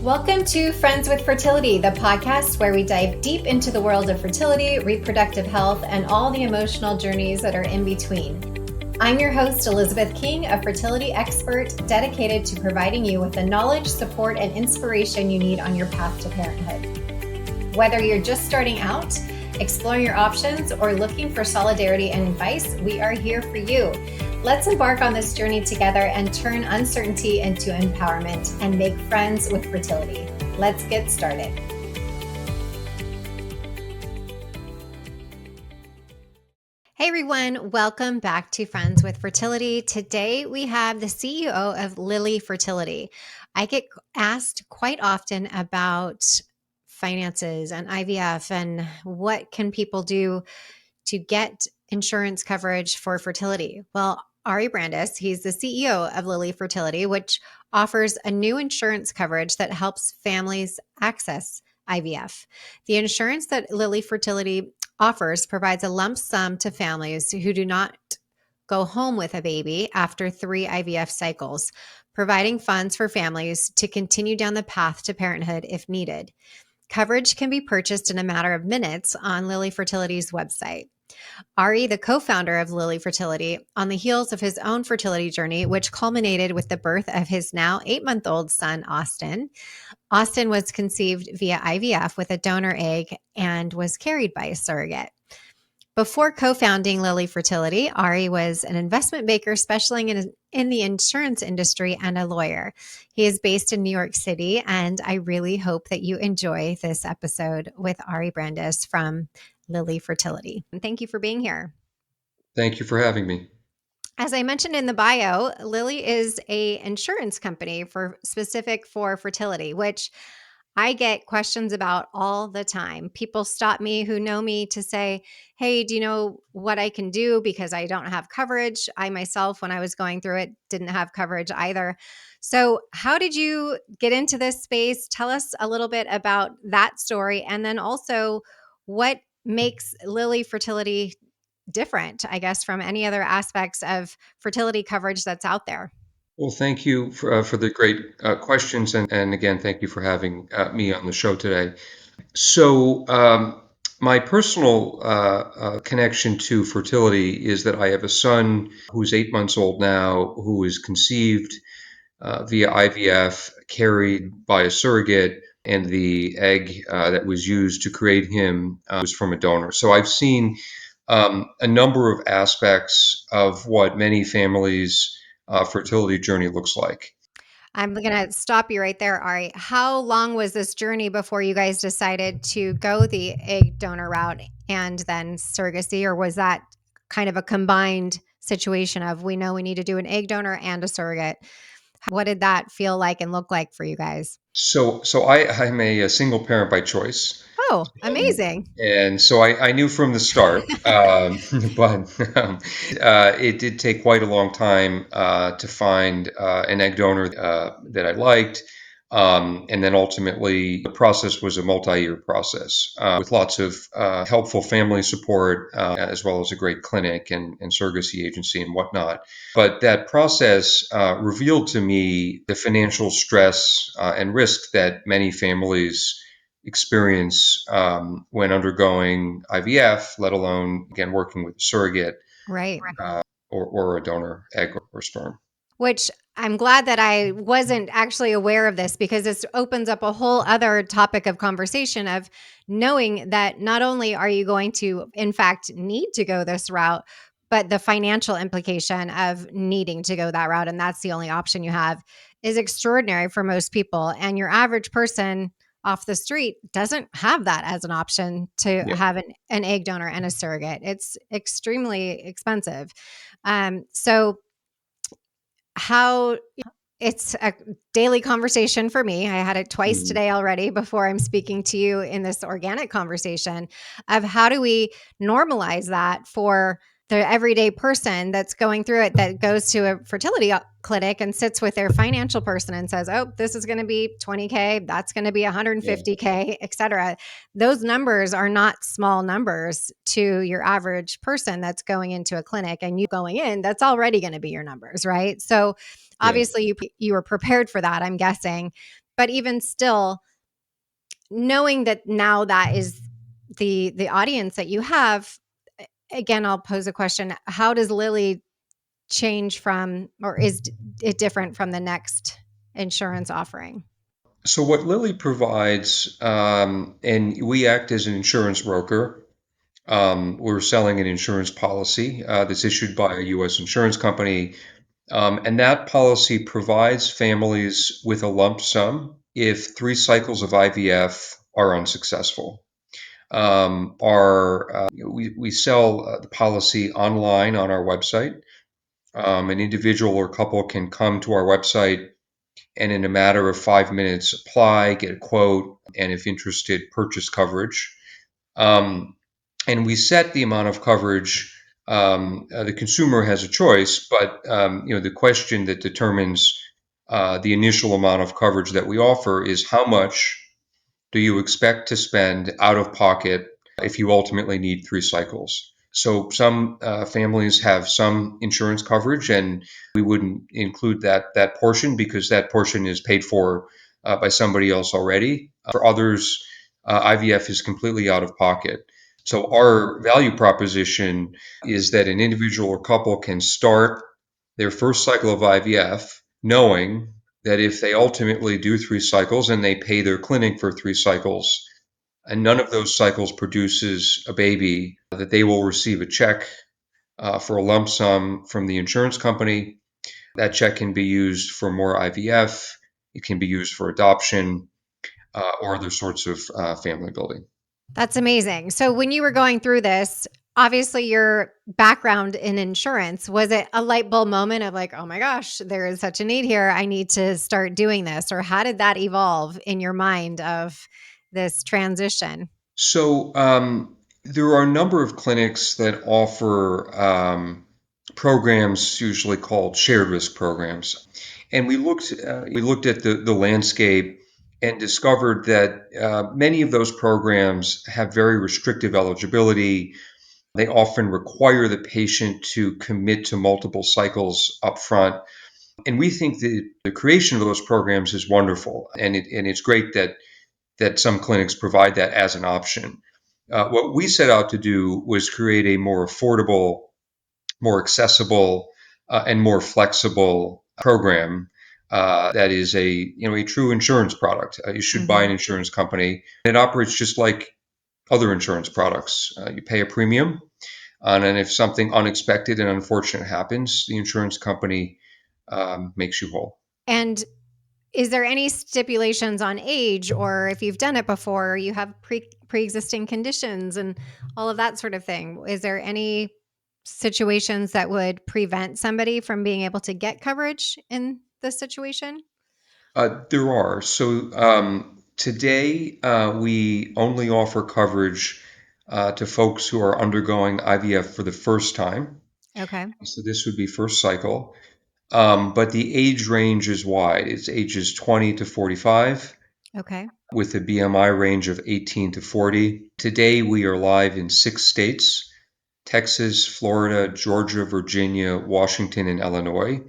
Welcome to Friends with Fertility, the podcast where we dive deep into the world of fertility, reproductive health, and all the emotional journeys that are in between. I'm your host, Elizabeth King, a fertility expert dedicated to providing you with the knowledge, support, and inspiration you need on your path to parenthood. Whether you're just starting out, exploring your options, or looking for solidarity and advice, we are here for you. Let's embark on this journey together and turn uncertainty into empowerment and make friends with fertility. Let's get started. Hey everyone, welcome back to Friends with Fertility. Today we have the CEO of Lily Fertility. I get asked quite often about finances and IVF and what can people do to get insurance coverage for fertility. Well, Ari Brandes, he's the CEO of Lily Fertility, which offers a new insurance coverage that helps families access IVF. The insurance that Lily Fertility offers provides a lump sum to families who do not go home with a baby after 3 IVF cycles, providing funds for families to continue down the path to parenthood if needed. Coverage can be purchased in a matter of minutes on Lily Fertility's website. Ari, the co-founder of Lily Fertility, on the heels of his own fertility journey, which culminated with the birth of his now 8-month-old son, Austin. Austin was conceived via IVF with a donor egg and was carried by a surrogate. Before co-founding Lily Fertility, Ari was an investment banker specializing in the insurance industry and a lawyer. He is based in New York City, and I really hope that you enjoy this episode with Ari Brandes from Lily Fertility. And thank you for being here. Thank you for having me. As I mentioned in the bio, Lily is a insurance company specific for fertility, which I get questions about all the time. People stop me who know me to say, hey, do you know what I can do? Because I don't have coverage. I myself, when I was going through it, didn't have coverage either. So how did you get into this space? Tell us a little bit about that story. And then also what makes Lily Fertility different, I guess, from any other aspects of fertility coverage that's out there. Well, thank you for the great questions. And again, thank you for having me on the show today. So, my personal connection to fertility is that I have a son who's 8 months old now, who was conceived via IVF, carried by a surrogate, and the egg that was used to create him was from a donor. So I've seen a number of aspects of what many families' fertility journey looks like. I'm going to stop you right there, Ari. How long was this journey before you guys decided to go the egg donor route and then surrogacy, or was that kind of a combined situation of we know we need to do an egg donor and a surrogate? What did that feel like and look like for you guys? I'm a single parent by choice. Oh, amazing. And so I knew from the start, but it did take quite a long time to find an egg donor that I liked. And then ultimately, the process was a multi-year process with lots of helpful family support, as well as a great clinic and surrogacy agency and whatnot. But that process revealed to me the financial stress and risk that many families experience when undergoing IVF, let alone, again, working with a surrogate Right. or a donor egg or sperm. Which I'm glad that I wasn't actually aware of this, because this opens up a whole other topic of conversation of knowing that not only are you going to, in fact, need to go this route, but the financial implication of needing to go that route, and that's the only option you have, is extraordinary for most people. And your average person off the street doesn't have that as an option to Yeah. have an egg donor and a surrogate. It's extremely expensive. So how it's a daily conversation for me. I had it twice Mhm. today already before I'm speaking to you in this organic conversation of how do we normalize that for the everyday person that's going through it, that goes to a fertility clinic and sits with their financial person and says, oh, this is going to be 20K, that's going to be Yeah. 150K, et cetera. Those numbers are not small numbers to your average person that's going into a clinic, and you going in, that's already going to be your numbers, right? So Yeah. obviously you were prepared for that, I'm guessing. But even still, knowing that now that is the audience that you have, again, I'll pose a question. How does Lily change from, or is it different from the next insurance offering? So what Lilly provides, and we act as an insurance broker. We're selling an insurance policy that's issued by a U.S. insurance company, and that policy provides families with a lump sum if 3 cycles of IVF are unsuccessful. We sell the policy online on our website. An individual or couple can come to our website and in a matter of 5 minutes apply, get a quote, and if interested, purchase coverage. Um, and we set the amount of coverage. The consumer has a choice, but the question that determines the initial amount of coverage that we offer is how much do you expect to spend out of pocket if you ultimately need 3 cycles? So some families have some insurance coverage, and we wouldn't include that portion because that portion is paid for by somebody else already. For others, IVF is completely out of pocket. So our value proposition is that an individual or couple can start their first cycle of IVF knowing that if they ultimately do 3 cycles and they pay their clinic for 3 cycles, and none of those cycles produces a baby, that they will receive a check for a lump sum from the insurance company. That check can be used for more IVF, it can be used for adoption, or other sorts of family building. That's amazing. So when you were going through this, obviously your background in insurance, was it a light bulb moment of like, oh my gosh, there is such a need here. I need to start doing this? Or how did that evolve in your mind of this transition? So there are a number of clinics that offer programs, usually called shared risk programs, and we looked at the landscape and discovered that many of those programs have very restrictive eligibility. They often require the patient to commit to multiple cycles up front. And we think that the creation of those programs is wonderful, and it's great that some clinics provide that as an option. What we set out to do was create a more affordable, more accessible, and more flexible program that is a true insurance product issued by an Mhm. insurance company. It operates just like other insurance products. You pay a premium, and if something unexpected and unfortunate happens, the insurance company makes you whole. And is there any stipulations on age, or if you've done it before, you have pre-existing conditions and all of that sort of thing? Is there any situations that would prevent somebody from being able to get coverage in this situation? There are. So today we only offer coverage to folks who are undergoing IVF for the first time. Okay. So this would be first cycle. But the age range is wide. It's ages 20 to 45 Okay. with a BMI range of 18 to 40. Today we are live in 6 states: Texas, Florida, Georgia, Virginia, Washington, and Illinois.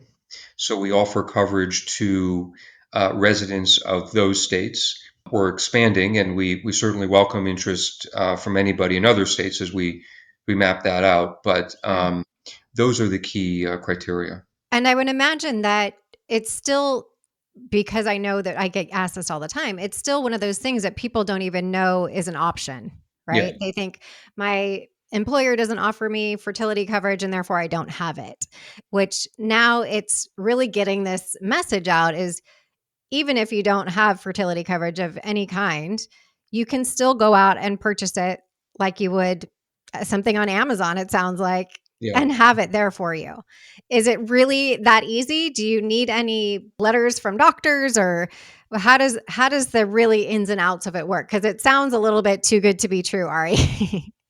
So we offer coverage to residents of those states. We're expanding, and we certainly welcome interest from anybody in other states as we map that out. But Sure. those are the key criteria. And I would imagine that it's still, because I know that I get asked this all the time, it's still one of those things that people don't even know is an option, Yeah. right? They think my employer doesn't offer me fertility coverage and therefore I don't have it, which now it's really getting this message out is even if you don't have fertility coverage of any kind, you can still go out and purchase it like you would something on Amazon, it sounds like, Yeah. and have it there for you. Is it really that easy? Do you need any letters from doctors, or how does the really ins and outs of it work? Because it sounds a little bit too good to be true, Ari.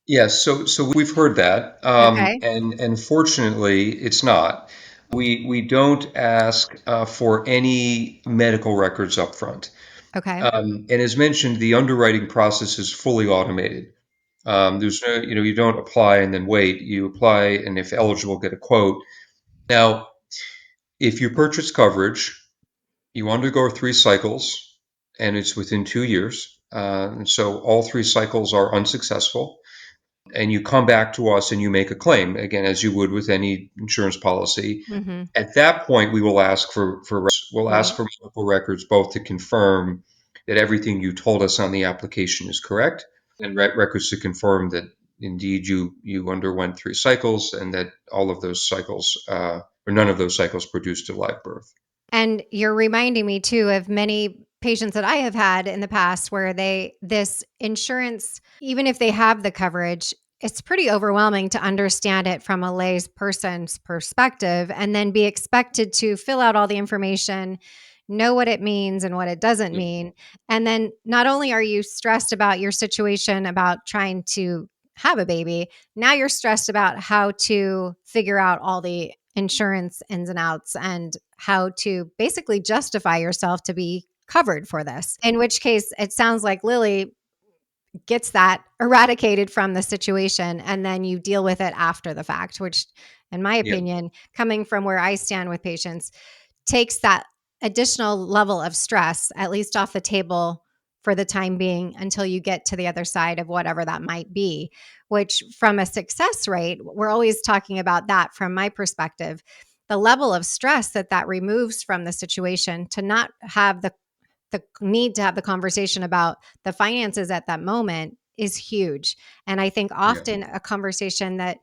Yes. So we've heard that, Okay. and fortunately, it's not. We don't ask for any medical records up front. Okay. And as mentioned, the underwriting process is fully automated. There's no, you don't apply and then wait. You apply, and if eligible, get a quote. Now, if you purchase coverage, you undergo 3 cycles. and it's within 2 years. And so all three cycles are unsuccessful, and you come back to us and you make a claim, again, as you would with any insurance policy. Hmm. At that point, we will ask for we'll ask Right. for medical records, both to confirm that everything you told us on the application is correct, and records to confirm that indeed you underwent three cycles, and that all of those cycles, or none of those cycles, produced a live birth. And you're reminding me too of many patients that I have had in the past where this insurance, even if they have the coverage, it's pretty overwhelming to understand it from a lay's person's perspective and then be expected to fill out all the information, know what it means and what it doesn't Yeah, mean. And then not only are you stressed about your situation about trying to have a baby, now you're stressed about how to figure out all the insurance ins and outs and how to basically justify yourself to be covered for this. In which case, it sounds like Lily gets that eradicated from the situation and then you deal with it after the fact, which, in my yeah, opinion, coming from where I stand with patients, takes that additional level of stress at least off the table for the time being until you get to the other side of whatever that might be. Which, from a success rate, we're always talking about that from my perspective. The level of stress that that removes from the situation to not have the need to have the conversation about the finances at that moment is huge. And I think yeah, often a conversation that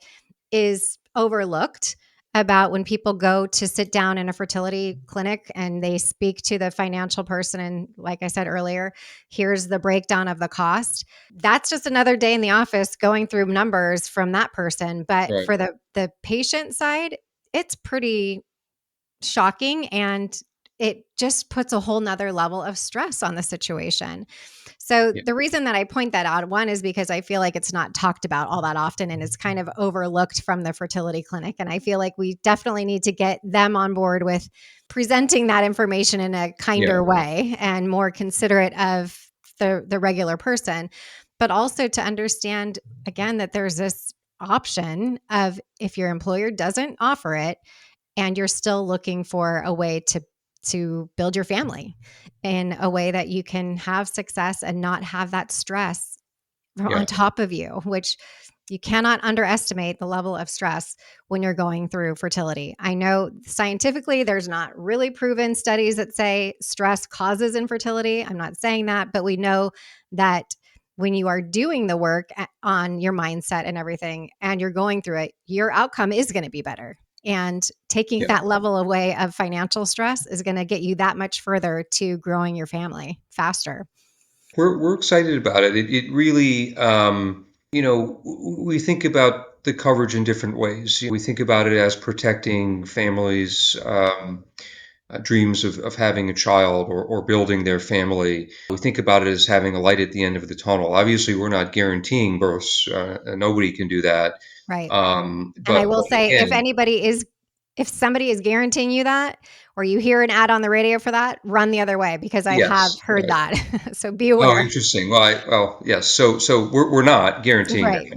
is overlooked about when people go to sit down in a fertility clinic and they speak to the financial person. And like I said earlier, here's the breakdown of the cost. That's just another day in the office going through numbers from that person. But right, for the patient side, it's pretty shocking and it just puts a whole nother level of stress on the situation. So yeah, the reason that I point that out, one, is because I feel like it's not talked about all that often and it's kind of overlooked from the fertility clinic. And I feel like we definitely need to get them on board with presenting that information in a yeah, kinder way and more considerate of the regular person, but also to understand again that there's this option of, if your employer doesn't offer it, and you're still looking for a way to build your family in a way that you can have success and not have that stress on yeah, top of you, which you cannot underestimate the level of stress when you're going through fertility. I know scientifically there's not really proven studies that say stress causes infertility. I'm not saying that, but we know that when you are doing the work on your mindset and everything and you're going through it, your outcome is going to be better. And taking yeah. that level away of financial stress is going to get you that much further to growing your family faster. We're excited about it. It really, we think about the coverage in different ways. We think about it as protecting families' dreams of having a child, or building their family. We think about it as having a light at the end of the tunnel. Obviously, we're not guaranteeing births. Nobody can do that. Right. And I will But say, again, if somebody is guaranteeing you that, or you hear an ad on the radio for that, run the other way because I have yes, heard right. that. So be Oh, aware. interesting. Well, yes. So we're not guaranteeing Right.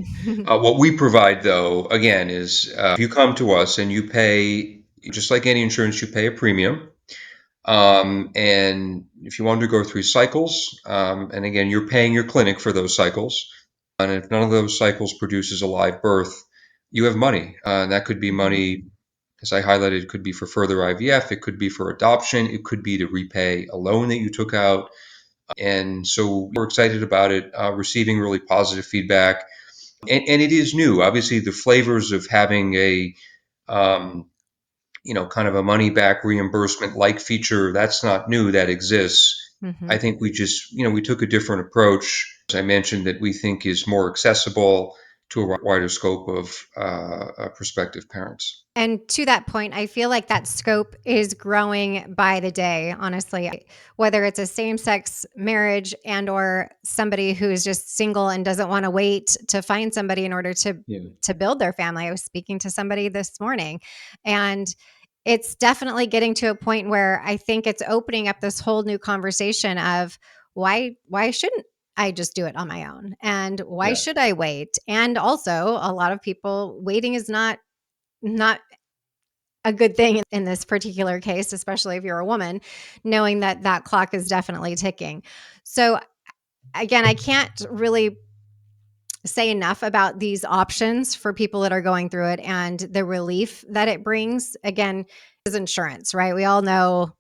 that. What we provide, though, again, is if you come to us and you pay, just like any insurance, you pay a premium. And if you want to go through cycles, and again, you're paying your clinic for those cycles. And if none of those cycles produces a live birth, you have money. And that could be Mhm. money, as I highlighted, it could be for further IVF, it could be for adoption, it could be to repay a loan that you took out. And so we're excited about it, receiving really positive feedback. And it is new. Obviously, the flavors of having um, kind of a money back reimbursement like feature, that's not new, that exists. I Mhm. think we just, we took a different approach, as I mentioned, that we think is more accessible to a wider scope of prospective parents. And to that point, I feel like that scope is growing by the day, honestly. Whether it's a same-sex marriage and or somebody who is just single and doesn't want to wait to find somebody in order Yeah. to build their family. I was speaking to somebody this morning and it's definitely getting to a point where I think it's opening up this whole new conversation of why shouldn't I just do it on my own? And why Yeah. should I wait? And also, a lot of people waiting is not a good thing in this particular case, especially if you're a woman, knowing that that clock is definitely ticking. So, again, I can't really say enough about these options for people that are going through it and the relief that it brings. Again, is insurance, right? We all know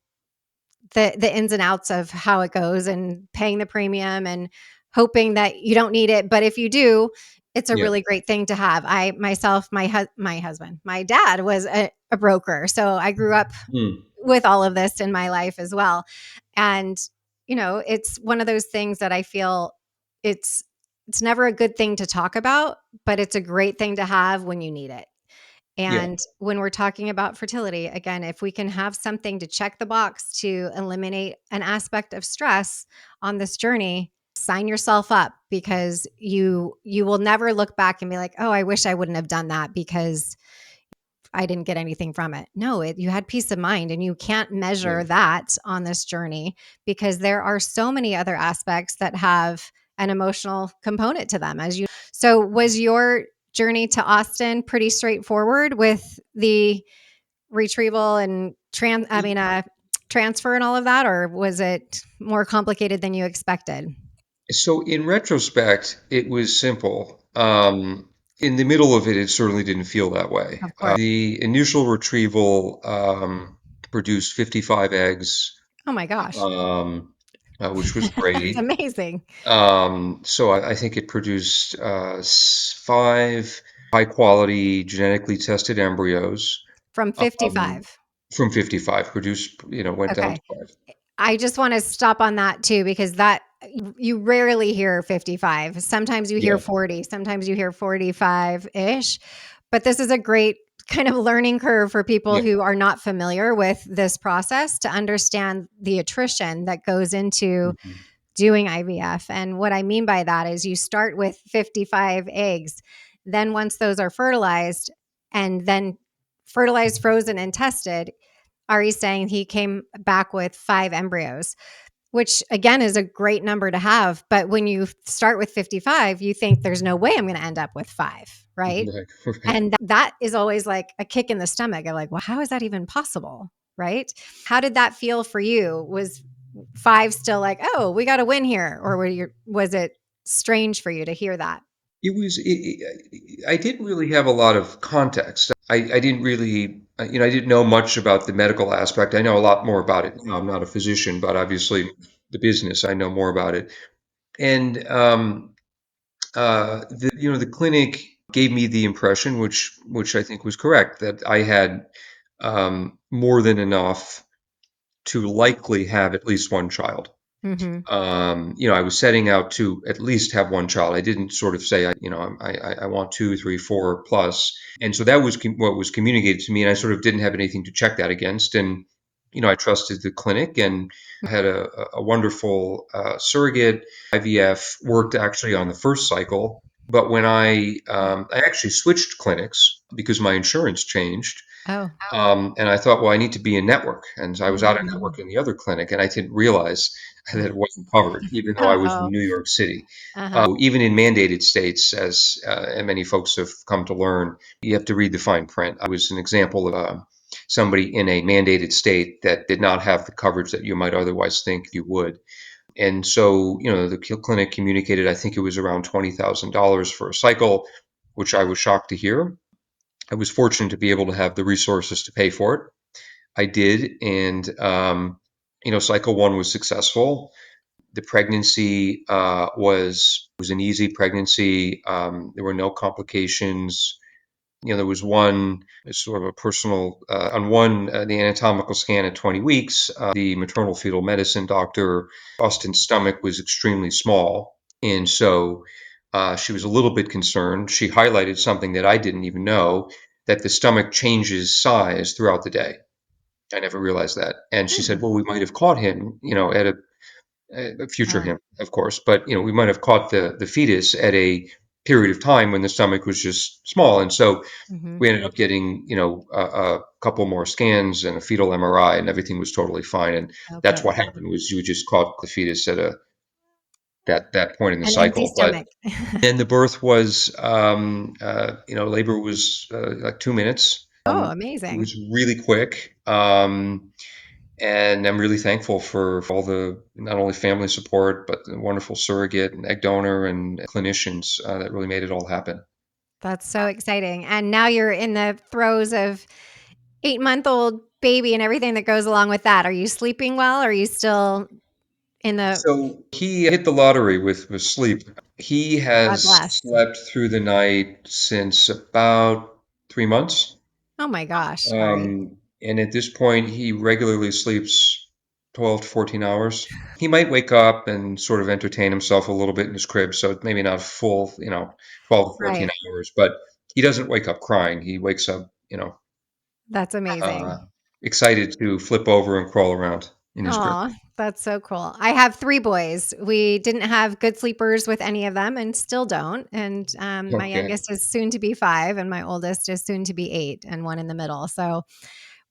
the ins and outs of how it goes and paying the premium and hoping that you don't need it, but if you do, it's a Yeah. really great thing to have. I myself, my husband, my dad was a broker, so I grew up Mm. with all of this in my life as well. And it's one of those things that I feel it's it's never a good thing to talk about, but it's a great thing to have when you need it. Yeah. And when we're talking about fertility, again, if we can have something to check the box to eliminate an aspect of stress on this journey, sign yourself up, because you will never look back and be like, "Oh, I wish I wouldn't have done that because I didn't get anything from it." No, you had peace of mind, and you can't Yeah. measure that on this journey because there are so many other aspects that have an emotional component to them. So, was your journey to Austin pretty straightforward with the retrieval and transfer and all of that, or was it more complicated than you expected? So in retrospect, it was simple. In the middle of it, it certainly didn't feel that way. Of course. The initial retrieval produced 55 eggs, Oh my gosh, which was that's great. amazing. So I think it produced five high quality genetically tested embryos From um, 55. from 55. Produced, went down Okay. to five. I just want to stop on that too, because that you rarely hear 55. Sometimes you hear Yeah, 40, sometimes you hear 45 ish. But this is a great kind of learning curve for people yeah. who are not familiar with this process to understand the attrition that goes into Mhm. doing IVF. And what I mean by that is you start with 55 eggs. Then, once those are fertilized and then fertilized, frozen, and tested, Ari's saying he came back with 5 embryos, which again is a great number to have. But when you start with 55, you think there's no way I'm going to end up with five, right? Right, right. And that is always like a kick in the stomach. I'm like, well, how is that even possible? Right. How did that feel for you? Was five still like, oh, we got to win here? Or was it strange for you to hear that? It was. I didn't really have a lot of context. I didn't really, I didn't know much about the medical aspect. I know a lot more about it now. I'm not a physician, but obviously the business, I know more about it. And the clinic gave me the impression, which I think was correct, that I had more than enough to likely have at least one child. Mm-hmm. I was setting out to at least have one child. I didn't sort of say, I want two, three, four plus. And so that was what was communicated to me. And I sort of didn't have anything to check that against. And, I trusted the clinic and had a wonderful surrogate. IVF worked actually on the first cycle. But when I actually switched clinics because my insurance changed, Oh. and I thought, well, I need to be in network. And so I was out of Mm-hmm. network in the other clinic, and I didn't realize that it wasn't covered, even though I was in Uh-oh. New York City. Uh-huh. Even in mandated states, as many folks have come to learn, you have to read the fine print. I was an example of somebody in a mandated state that did not have the coverage that you might otherwise think you would. And so, the clinic communicated, I think it was around $20,000 for a cycle, which I was shocked to hear. I was fortunate to be able to have the resources to pay for it. I did, and cycle one was successful. The pregnancy was an easy pregnancy. There were no complications. There was one sort of a personal on one the anatomical scan at 20 weeks. The maternal fetal medicine doctor, Austin's stomach was extremely small, and so she was a little bit concerned. She highlighted something that I didn't even know, that the stomach changes size throughout the day. I never realized that. And she said, Hmm. well, we might have caught him, at a future Oh. him, of course, but we might have caught the fetus at a period of time when the stomach was just small. And so Hmm. we ended up getting, a couple more scans and a fetal MRI, and everything was totally fine. And Oh, that's good. what happened, was you just caught the fetus at that point in the An empty cycle. But stomach. then the birth was, labor was like 2 minutes. Oh, It amazing. was really quick. And I'm really thankful for all the not only family support, but the wonderful surrogate and egg donor and clinicians that really made it all happen. That's so exciting. And now you're in the throes of 8-month-old baby and everything that goes along with that. Are you sleeping well? Are you still in the So he hit the lottery with sleep. He God has bless. slept through the night since about 3 months. Oh my gosh, Ari. And at this point, he regularly sleeps 12 to 14 hours. He might wake up and sort of entertain himself a little bit in his crib, so maybe not full, 12 to 14 Right. hours, but he doesn't wake up crying. He wakes up, That's uh, amazing. excited to flip over and crawl around in his crib. Oh, that's so cool. I have 3 boys. We didn't have good sleepers with any of them and still don't. And my Okay. youngest is soon to be 5 and my oldest is soon to be 8 and one in the middle. So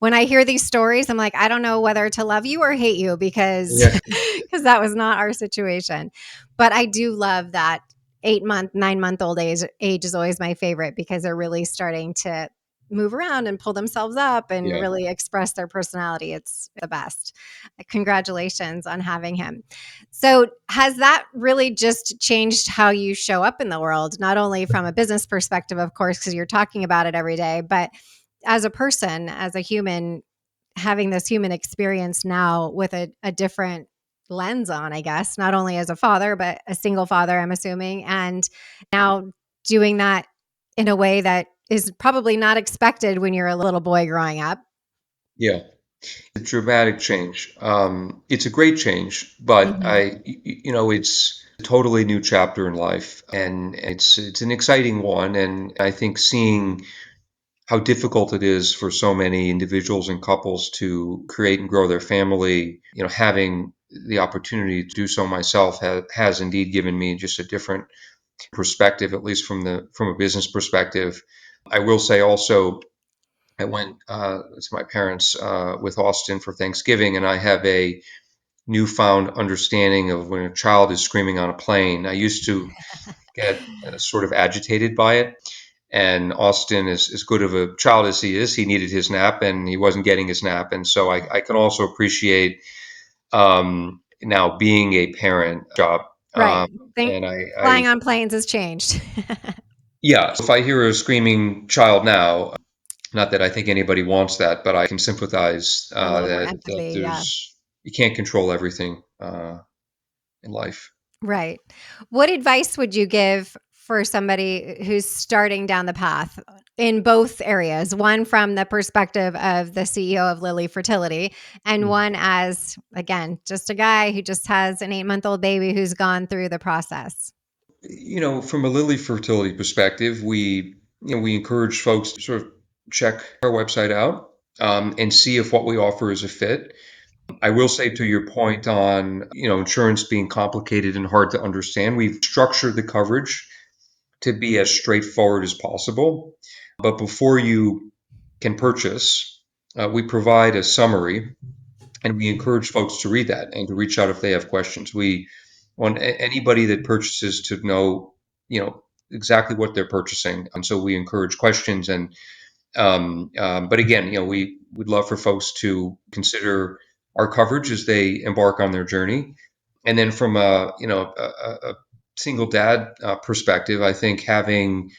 when I hear these stories, I'm like, I don't know whether to love you or hate you because Yeah. because that was not our situation. But I do love that 8-month, 9-month-old age is always my favorite because they're really starting to move around and pull themselves up and Yeah. really express their personality. It's the best. Congratulations on having him. So, has that really just changed how you show up in the world? Not only from a business perspective, of course, because you're talking about it every day, but as a person, as a human, having this human experience now with a different lens on, I guess, not only as a father, but a single father, I'm assuming, and now doing that in a way that is probably not expected when you're a little boy growing up. Yeah. A dramatic change. It's a great change, but Mhm. it's a totally new chapter in life, and it's an exciting one. And I think seeing how difficult it is for so many individuals and couples to create and grow their family, having the opportunity to do so myself has indeed given me just a different perspective, at least from a business perspective. I will say also I went to my parents with Austin for Thanksgiving, and I have a newfound understanding of when a child is screaming on a plane. I used to get sort of agitated by it. And Austin, as good of a child as he is, he needed his nap and he wasn't getting his nap. And so I can also appreciate now being a parent job. Right. Um, Think and flying on planes has changed. yeah, so if I hear a screaming child now, not that I think anybody wants that, but I can sympathize A little more that empathy, yeah. you can't control everything in life. Right. What advice would you give for somebody who's starting down the path in both areas? One from the perspective of the CEO of Lily Fertility, and Mm. one as, again, just a guy who just has an 8-month-old baby who's gone through the process. From a Lily fertility perspective, we encourage folks to sort of check our website out and see if what we offer is a fit. I will say to your point on insurance being complicated and hard to understand, we've structured the coverage to be as straightforward as possible. But before you can purchase, we provide a summary and we encourage folks to read that and to reach out if they have questions. We want anybody that purchases to know, exactly what they're purchasing, and so we encourage questions. And but again, we would love for folks to consider our coverage as they embark on their journey. And then from a single dad perspective, I think having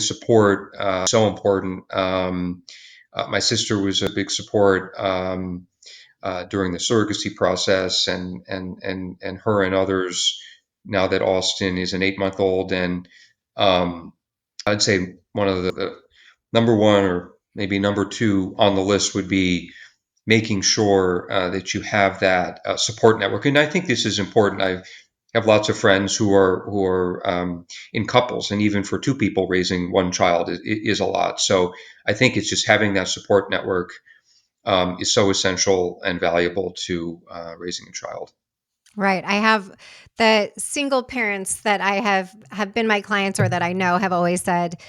support so important. My sister was a big support during the surrogacy process, and her and others. Now that Austin is an 8-month old, and I'd say one of the number one or maybe number two on the list would be making sure that you have that support network. And I think this is important. I have lots of friends who are in couples, and even for two people, raising one child is a lot. So I think it's just having that support network is so essential and valuable to raising a child. Right. I have the single parents that I have been my clients or that I know have always said,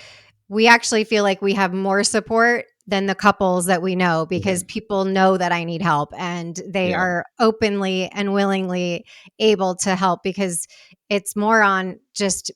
we actually feel like we have more support than the couples that we know Yeah, because people know that I need help and they yeah, are openly and willingly able to help because it's more on just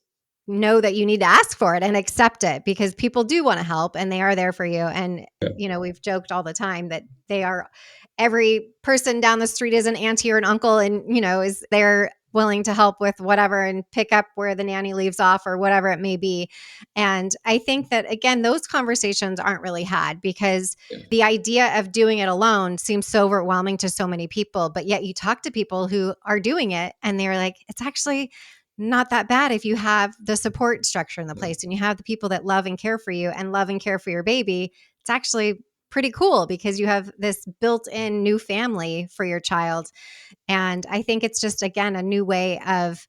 know that you need to ask for it and accept it, because people do want to help and they are there for you. And, Yeah. we've joked all the time that they are, every person down the street is an auntie or an uncle, and, is there willing to help with whatever and pick up where the nanny leaves off or whatever it may be. And I think that, again, those conversations aren't really had because Yeah. the idea of doing it alone seems so overwhelming to so many people. But yet you talk to people who are doing it and they're like, it's actually not that bad if you have the support structure in the Yeah. place and you have the people that love and care for you and love and care for your baby. It's actually pretty cool because you have this built-in new family for your child. And I think it's just, again, a new way of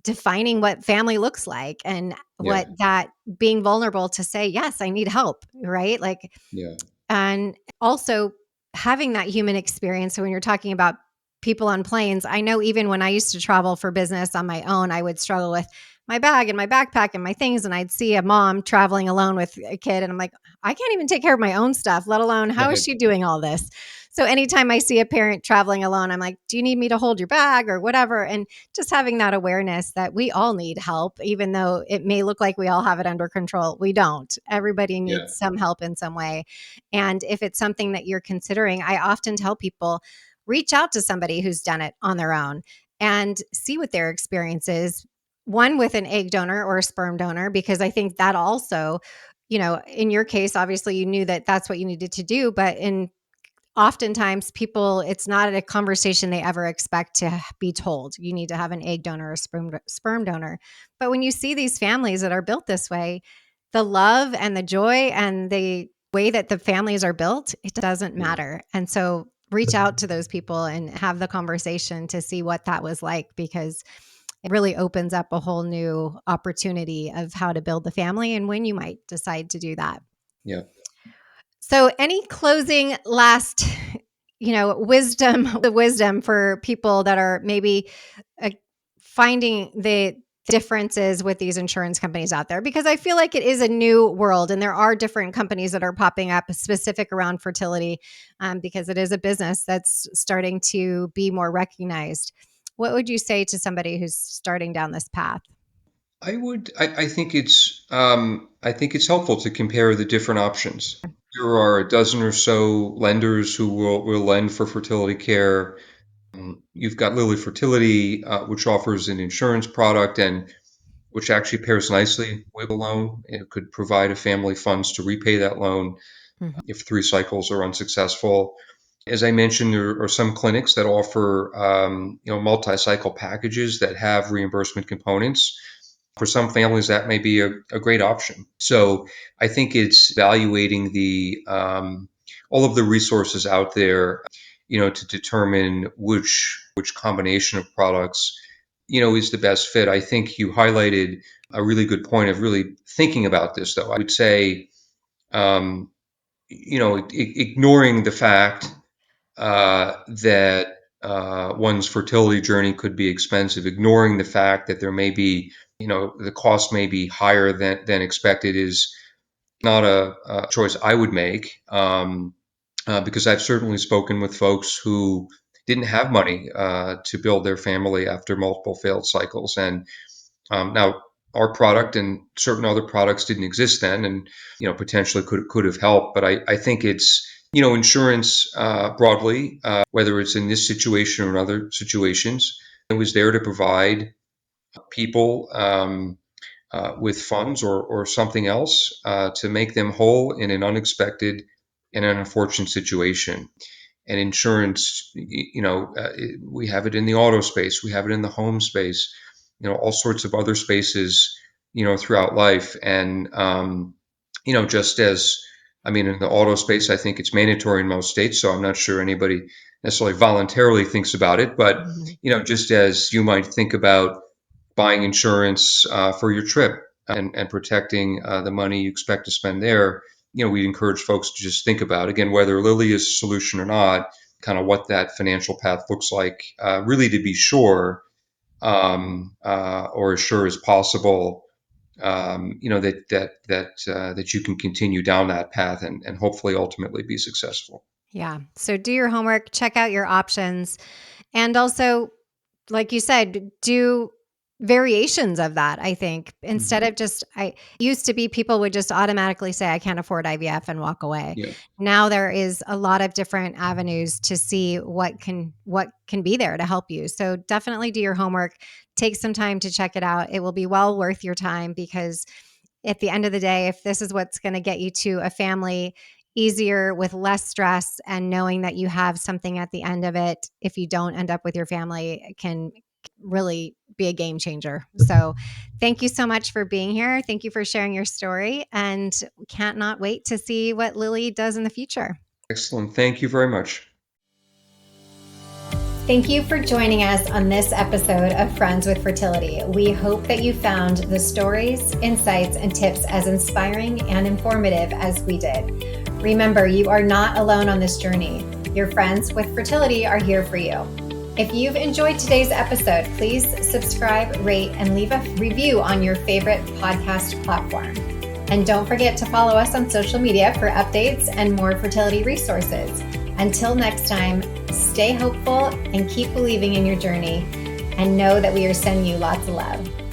defining what family looks like, and Yeah. what that being vulnerable to say, yes, I need help, right? Like, Yeah. and also having that human experience. So when you're talking about people on planes, I know even when I used to travel for business on my own, I would struggle with my bag and my backpack and my things. And I'd see a mom traveling alone with a kid. And I'm like, I can't even take care of my own stuff, let alone how is Right. she doing all this? So anytime I see a parent traveling alone, I'm like, do you need me to hold your bag or whatever? And just having that awareness that we all need help, even though it may look like we all have it under control. We don't. Everybody Yeah. needs some help in some way. And if it's something that you're considering, I often tell people, reach out to somebody who's done it on their own and see what their experience is. One with an egg donor or a sperm donor, because I think that also, in your case, obviously you knew that that's what you needed to do, but in oftentimes people, it's not a conversation they ever expect to be told. You need to have an egg donor or sperm donor. But when you see these families that are built this way, the love and the joy and the way that the families are built, it doesn't Yeah. matter. And so reach out to those people and have the conversation to see what that was like, because it really opens up a whole new opportunity of how to build the family and when you might decide to do that. Yeah. So, any closing last, wisdom, the wisdom for people that are maybe uh, finding the differences with these insurance companies out there? Because I feel like it is a new world and there are different companies that are popping up specific around fertility, because it is a business that's starting to be more recognized. What would you say to somebody who's starting down this path? I think it's helpful to compare the different options. There are a dozen or so lenders who will lend for fertility care. You've got Lily Fertility, which offers an insurance product and which actually pairs nicely with a loan. It could provide a family funds to repay that loan Mhm. if 3 cycles are unsuccessful. As I mentioned, there are some clinics that offer multi-cycle packages that have reimbursement components. For some families, that may be a great option. So I think it's evaluating the all of the resources out there, to determine which combination of products, is the best fit. I think you highlighted a really good point of really thinking about this, though. I would say, um, ignoring the fact that one's fertility journey could be expensive, ignoring the fact that there may be, the cost may be higher than expected is not a choice I would make, because I've certainly spoken with folks who didn't have money to build their family after multiple failed cycles. And now our product and certain other products didn't exist then, and potentially could have helped. But I think it's insurance broadly, whether it's in this situation or in other situations, it was there to provide people with funds or something else to make them whole in an unexpected and an unfortunate situation. And insurance, we have it in the auto space, we have it in the home space, all sorts of other spaces, throughout life. And, just as, I mean, in the auto space, I think it's mandatory in most states. So I'm not sure anybody necessarily voluntarily thinks about it. But, Mhm. just as you might think about buying insurance for your trip and protecting the money you expect to spend there, we encourage folks to just think about, again, whether Lily is a solution or not, kind of what that financial path looks like, really to be sure, or as sure as possible, that you can continue down that path and hopefully ultimately be successful. Yeah. So do your homework, check out your options, and also, like you said, do variations of that, I think. Instead Mhm. of just I used to be people would just automatically say, "I can't afford IVF," and walk away. Yeah. Now there is a lot of different avenues to see what can be there to help you. So definitely do your homework. Take some time to check it out. It will be well worth your time because at the end of the day, if this is what's going to get you to a family easier with less stress and knowing that you have something at the end of it, if you don't end up with your family, it can really be a game changer. So, thank you so much for being here. Thank you for sharing your story. And we can't not wait to see what Lily does in the future. Excellent. Thank you very much. Thank you for joining us on this episode of Friends with Fertility. We hope that you found the stories, insights, and tips as inspiring and informative as we did. Remember, you are not alone on this journey. Your friends with fertility are here for you. If you've enjoyed today's episode, please subscribe, rate, and leave a review on your favorite podcast platform. And don't forget to follow us on social media for updates and more fertility resources. Until next time, stay hopeful and keep believing in your journey, and know that we are sending you lots of love.